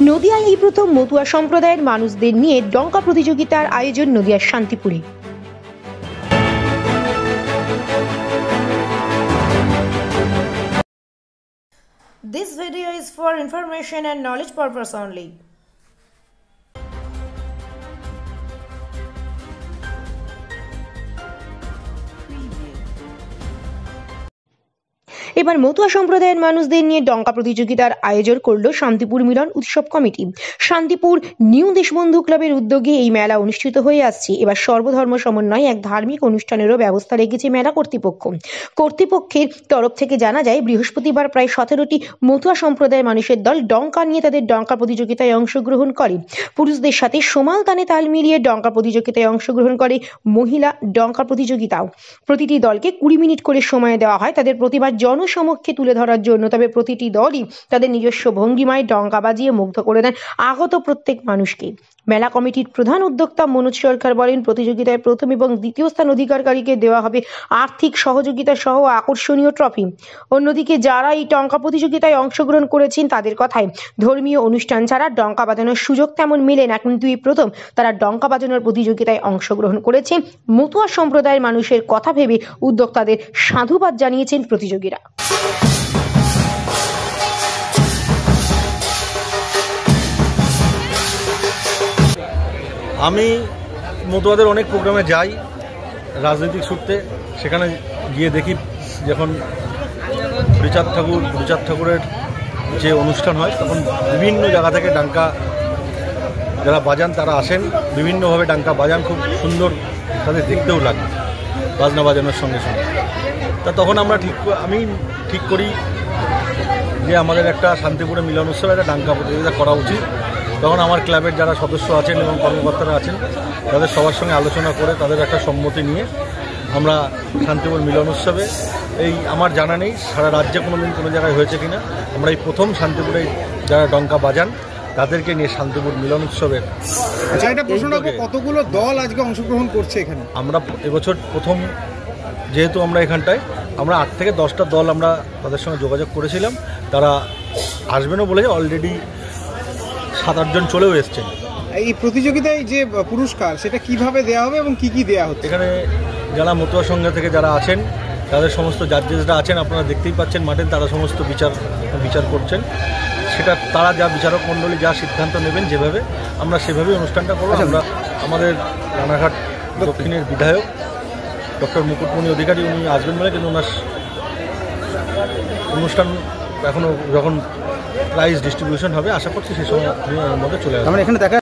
নদিয়ায় এই প্রথম মতুয়া সম্প্রদায়ের মানুষদের নিয়ে ডঙ্কা প্রতিযোগিতার আয়োজন নদিয়ার শান্তিপুরে। This video is for information and knowledge purpose only. এবার মতুয়া সম্প্রদায়ের মানুষদের নিয়ে ডঙ্কা প্রতিযোগিতার আয়োজন করলো শান্তিপুর মিলন উৎসব কমিটি। শান্তিপুর নিউ দেশবন্ধু ক্লাবের উদ্যোগে এই মেলা অনুষ্ঠিত হয়ে আসছে। এবার সর্বধর্ম সমন্বয়ে এক ধার্মিক অনুষ্ঠানেরও ব্যবস্থা রেখেছে মেলা কর্তৃপক্ষের তরফ থেকে জানা যায়, বৃহস্পতিবার প্রায় 17টি মতুয়া সম্প্রদায়ের মানুষের দল ডঙ্কা নিয়ে তাদের ডঙ্কা প্রতিযোগিতায় অংশগ্রহণ করে। পুরুষদের সাথে সমান তানে তাল মিলিয়ে ডঙ্কা প্রতিযোগিতায় অংশগ্রহণ করে মহিলা ডঙ্কা প্রতিযোগিতাও। প্রতিটি দলকে 20 মিনিট করে সময় দেওয়া হয় তাদের প্রতিভা জনসমক্ষে তুলে ধরার জন্য। তবে প্রতিটি দলই তাদের নিজস্ব ভঙ্গিমায় ডঙ্কা বাজিয়ে মুগ্ধ করে দেন আগত প্রত্যেক মানুষকে। মেলা কমিটির প্রধান উদ্যোক্তা মনোজ সরকার বলেন, প্রতিযোগিতায় প্রথম এবং দ্বিতীয় স্থান অধিকারীকে দেওয়া হবে আর্থিক সহযোগিতা সহ আকর্ষণীয় ট্রফি। অন্যদিকে যারা এই ডঙ্কা প্রতিযোগিতায় অংশগ্রহণ করেছেন তাদের কথায়, ধর্মীয় অনুষ্ঠান ছাড়া ডঙ্কা বাজানোর সুযোগ তেমন মেলে না, কিন্তু এই প্রথম তারা ডঙ্কা বাজানোর প্রতিযোগিতায় অংশগ্রহণ করেছে। মতুয়া সম্প্রদায়ের মানুষের কথা ভেবে উদ্যোক্তাদের সাধুবাদ জানিয়েছেন প্রতিযোগীরা। আমি মতুয়াদের অনেক প্রোগ্রামে যাই রাজনৈতিক সূত্রে, সেখানে গিয়ে দেখি যখন চাঁদ ঠাকুরের যে অনুষ্ঠান হয় তখন বিভিন্ন জায়গা থেকে ডাঙ্কা যারা বাজান তারা আসেন, বিভিন্নভাবে ডাঙ্কা বাজান, খুব সুন্দর তাদের দেখতেও লাগে বাজনা বাজানোর সঙ্গে সঙ্গে। তা তখন আমি ঠিক করি যে আমাদের একটা শান্তিপুরে মিলন উৎসবে একটা ডাঙ্কা প্রতিযোগিতা করা উচিত। তখন আমার ক্লাবের যারা সদস্য আছেন এবং কর্মকর্তারা আছেন তাদের সবার সঙ্গে আলোচনা করে তাদের একটা সম্মতি নিয়ে আমরা শান্তিপুর মিলন উৎসবে, এই আমার জানা নেই সারা রাজ্যে কোনোদিন কোনো জায়গায় হয়েছে কিনা, আমরা এই প্রথম শান্তিপুরে যারা ডঙ্কা বাজান তাদেরকে নিয়ে শান্তিপুর মিলন উৎসবের। আচ্ছা, এটা প্রশ্ন রাখবো, কতগুলো দল আজকে অংশগ্রহণ করছে এখানে? আমরা এবছর প্রথম যেহেতু আমরা এখানটায়, আমরা 8 থেকে 10টা দল আমরা তাদের সঙ্গে যোগাযোগ করেছিলাম, তারা আসবেনও বলেছে। অলরেডি 7-8 জন চলেও এসছেন। এই প্রতিযোগিতায় যে পুরস্কার সেটা কিভাবে দেওয়া হবে এবং কি দেওয়া হচ্ছে? এখানে যারা মতুয়া সংঘ থেকে যারা আছেন তাদের সমস্ত জাজেসরা আছেন, আপনারা দেখতেই পাচ্ছেন মাঠে, তারা সমস্ত বিচার করছেন। সেটা তারা যা বিচারক মণ্ডলী যা সিদ্ধান্ত নেবেন যেভাবে, আমরা সেভাবেই অনুষ্ঠানটা করবো। আমরা আমাদের রানাঘাট দক্ষিণের বিধায়ক ডক্টর মুকুটমণি অধিকারী উনি আসবেন বলে, কিন্তু ওনার অনুষ্ঠান এখনও যখন প্রাইজ ডিস্ট্রিবিউশন হবে আশা করছি সেই সময় মধ্যে চলে আসবে। এখানে দেখা